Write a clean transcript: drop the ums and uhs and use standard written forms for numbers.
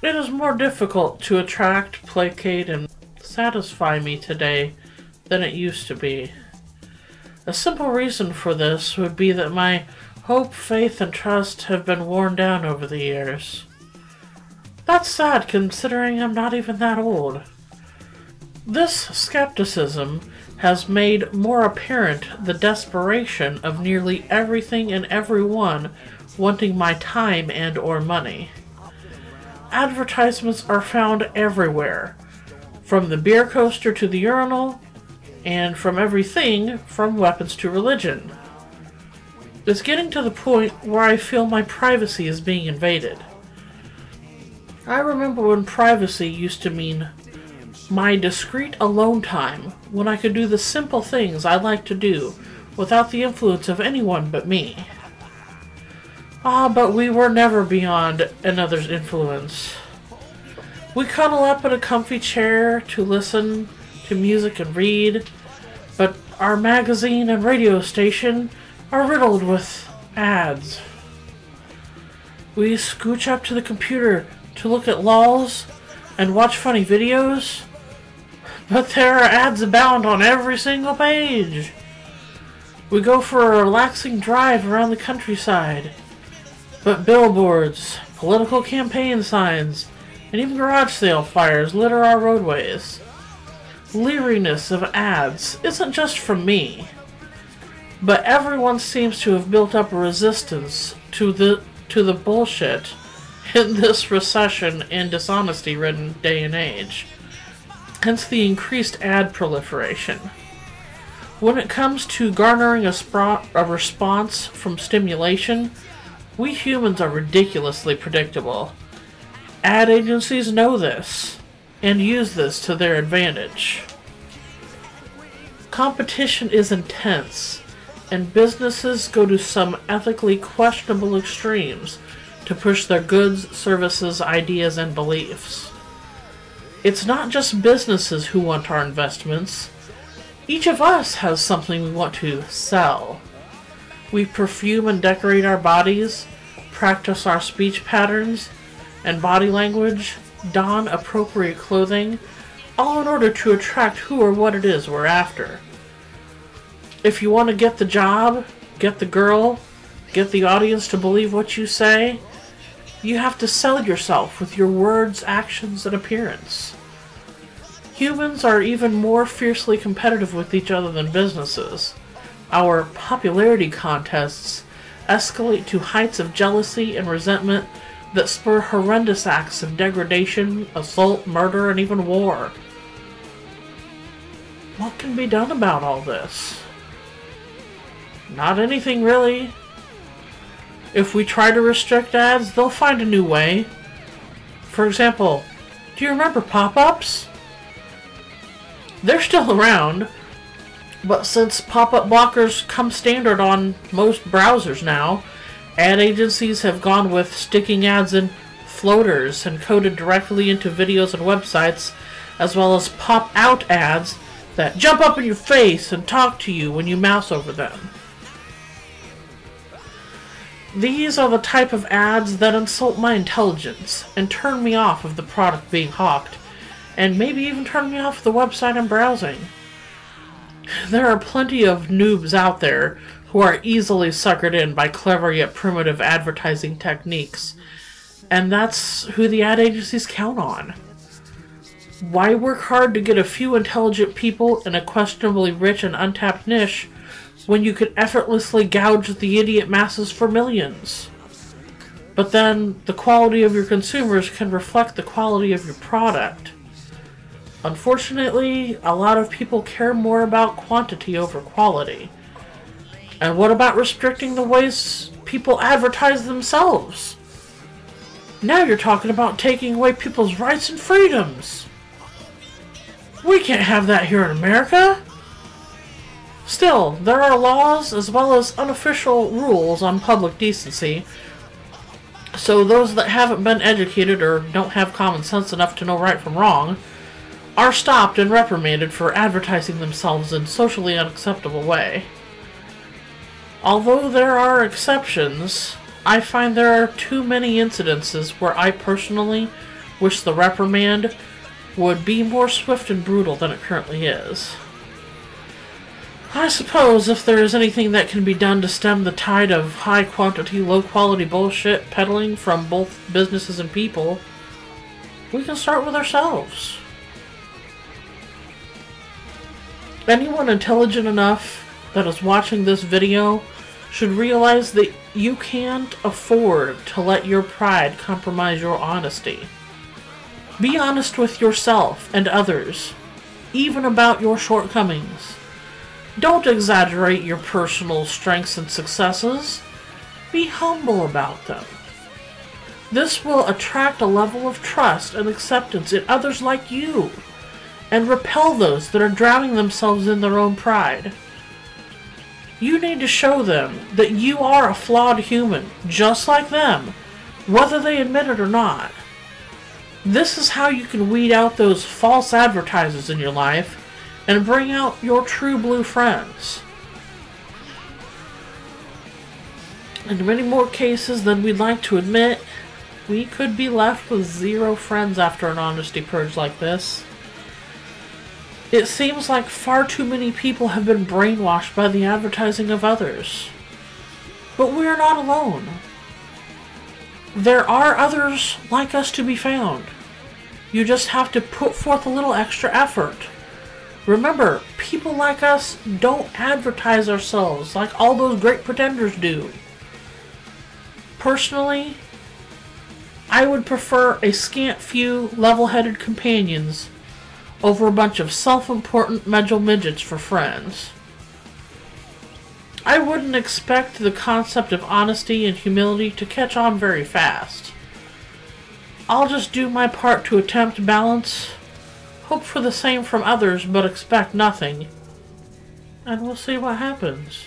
It is more difficult to attract, placate, and satisfy me today than it used to be. A simple reason for this would be that my hope, faith, and trust have been worn down over the years. That's sad considering I'm not even that old. This skepticism has made more apparent the desperation of nearly everything and everyone wanting my time and or money. Advertisements are found everywhere, from the beer coaster to the urinal, and from everything from weapons to religion. It's getting to the point where I feel my privacy is being invaded. I remember when privacy used to mean my discreet alone time, when I could do the simple things I like to do without the influence of anyone but me. But we were never beyond another's influence. We cuddle up in a comfy chair to listen to music and read, but our magazine and radio station are riddled with ads. We scooch up to the computer to look at lols and watch funny videos, but there are ads abound on every single page. We go for a relaxing drive around the countryside, but billboards, political campaign signs, and even garage sale flyers litter our roadways. Leeriness of ads isn't just from me, but everyone seems to have built up a resistance to the bullshit in this recession and dishonesty-ridden day and age. Hence the increased ad proliferation. When it comes to garnering a response from stimulation, we humans are ridiculously predictable. Ad agencies know this, and use this to their advantage. Competition is intense, and businesses go to some ethically questionable extremes to push their goods, services, ideas, and beliefs. It's not just businesses who want our investments. Each of us has something we want to sell. We perfume and decorate our bodies, practice our speech patterns and body language, don appropriate clothing, all in order to attract who or what it is we're after. If you want to get the job, get the girl, get the audience to believe what you say, you have to sell yourself with your words, actions, and appearance. Humans are even more fiercely competitive with each other than businesses. Our popularity contests escalate to heights of jealousy and resentment that spur horrendous acts of degradation, assault, murder, and even war. What can be done about all this? Not anything, really. If we try to restrict ads, they'll find a new way. For example, do you remember pop-ups? They're still around, but since pop-up blockers come standard on most browsers now, ad agencies have gone with sticking ads in floaters and coded directly into videos and websites, as well as pop-out ads that jump up in your face and talk to you when you mouse over them. These are the type of ads that insult my intelligence and turn me off of the product being hawked, and maybe even turn me off the website I'm browsing. There are plenty of noobs out there who are easily suckered in by clever yet primitive advertising techniques, and that's who the ad agencies count on. Why work hard to get a few intelligent people in a questionably rich and untapped niche when you could effortlessly gouge the idiot masses for millions? But then, the quality of your consumers can reflect the quality of your product. Unfortunately, a lot of people care more about quantity over quality. And what about restricting the ways people advertise themselves? Now you're talking about taking away people's rights and freedoms. We can't have that here in America. Still, there are laws as well as unofficial rules on public decency, so those that haven't been educated or don't have common sense enough to know right from wrong are stopped and reprimanded for advertising themselves in a socially unacceptable way. Although there are exceptions, I find there are too many incidences where I personally wish the reprimand would be more swift and brutal than it currently is. I suppose if there is anything that can be done to stem the tide of high-quantity, low-quality bullshit peddling from both businesses and people, we can start with ourselves. Anyone intelligent enough that is watching this video should realize that you can't afford to let your pride compromise your honesty. Be honest with yourself and others, even about your shortcomings. Don't exaggerate your personal strengths and successes. Be humble about them. This will attract a level of trust and acceptance in others like you, and repel those that are drowning themselves in their own pride. You need to show them that you are a flawed human, just like them, whether they admit it or not. This is how you can weed out those false advertisers in your life and bring out your true blue friends. In many more cases than we'd like to admit, we could be left with 0 friends after an honesty purge like this. It seems like far too many people have been brainwashed by the advertising of others. But we are not alone. There are others like us to be found. You just have to put forth a little extra effort. Remember, people like us don't advertise ourselves like all those great pretenders do. Personally, I would prefer a scant few level-headed companions over a bunch of self-important mental midgets for friends. I wouldn't expect the concept of honesty and humility to catch on very fast. I'll just do my part to attempt balance, hope for the same from others but expect nothing, and we'll see what happens.